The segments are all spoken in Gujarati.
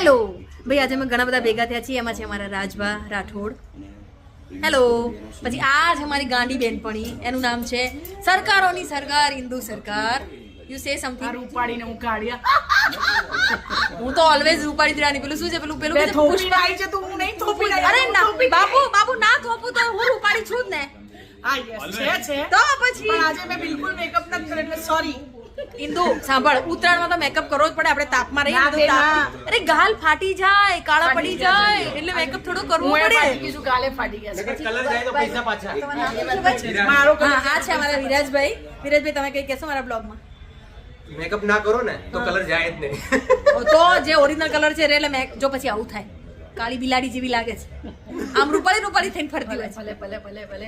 હેલો ભાઈ, આજે અમે ઘણા બધા ભેગા થયા છીએ. એમાં છે અમારા રાજભા રાઠોડ. હેલો. પછી આ છે અમારી ગાંડી બેનપણી, એનું નામ છે સરકારોની સરકાર ઇન્દુ સરકાર. You say something. રૂપાડીને હું કાઢ્યા. હું તો ઓલવેઝ રૂપાડી જ રાની. પેલું શું છે, પેલું થોપીડાઈ છે તું, હું નહીં થોપીડાઈ. અરે ના બાપુ ના થોપું તો હું રૂપાડી છું જ ને. હા યસ છે તો પછી પણ આજે મેં બિલકુલ મેકઅપ નથી કર્યો એટલે સોરી. ઇન્દુ સાંભળ, ઉત્તરાયણમાં તો મેકઅપ કરવો જ પડે. આપણે તાપમાં રહીએ તો અરે ગાલ ફાટી જાય, કાળા પડી જાય, એટલે મેકઅપ થોડો કરવો પડે. કીધું ગાલે ફાટી ગયા છે. કલર જાય તો પૈસા પાછા. મારો હા, આ છે અમારા વિરાજભાઈ. વિરાજભાઈ, તમે કઈ કહેશો મારા બ્લોગમાં? મેકઅપ ના કરો ને તો કલર જાય જ નહીં. તો જે ઓરિજિનલ કલર છે એટલે મેં જો પછી આવું થાય, કાળી બિલાડી જેવી લાગે છે. આમ રૂપાળી થઈને ફરતી હોય. ભલે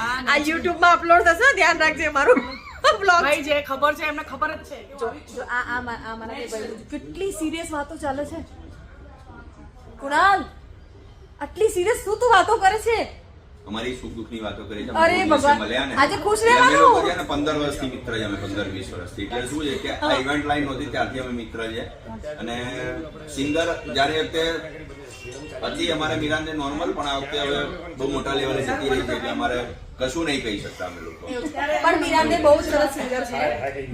આ YouTube માં અપલોડ થશે, ધ્યાન રાખજે મારું બ્લોગ. ભાઈ જે ખબર છે એમને ખબર જ છે. જો આ મારા ભાઈ કેટલી સિરિયસ વાતો ચાલે છે. કુણાલ, આટલી સિરિયસ શું તું વાતો કરે છે? અમારી સુખ દુઃખની વાતો કરી છે. અરે ભગવાન, આજે ખુશ રહેવાનું. 15 વર્ષથી મિત્ર છે અમે, 15-20 વર્ષથી. એટલે શું છે કે આ ઇવેન્ટ લાઈન નહોતી ત્યારથી અમે મિત્ર છે. અને સિંગર જ્યારે વખતે હતી અમારે મીરાને નોર્મલ, પણ આ વખતે હવે બહુ મોટા લેવલે જતી રહી છે એટલે અમારે કશું નહીં કહી શકતા અમે લોકો. પણ મીરાંદે બહુ સરસ સિંગર છે.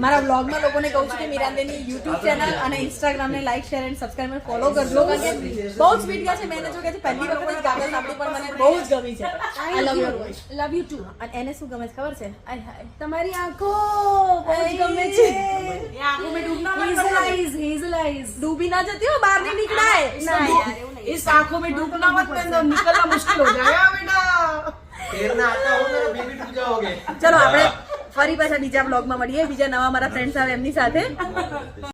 મારા વ્લોગમાં લોકોને કહું છું કે મીરાંદેની યુટ્યુબ ચેનલ અને ઇન્સ્ટાગ્રામને લાઈક, શેર અને સબસ્ક્રાઇબ ફોલો કરજો. કારણ કે બહુ જ સ્વીટ ગયા છે. મેં એને જો કે પહેલી વખત જ ગાગલ સાંભળી, પણ મને બહુ જ ગમી છે. I love you voice. Love you too. અને એને શું ગમે છે ખબર છે? આય હાય, તમારી આંખો બહુ જ ગમે છે. એ આંખો મેં ડૂબના હેઝલ આઈઝ ડૂબી ના જતી હો, બહાર નહીં નીકળાય. ના યાર, એવું નહીં. इस आंखों में डूबना मत, निकलना मुश्किल हो जाएगा बेटा. તૈરના આતા હો તો બેબી ડૂબ જાઓગે. ચલો આપણે ફરી પાછા બીજા બ્લોગમાં મળીએ. બીજા નવા મારા ફ્રેન્ડ્સ આવે એમની સાથે.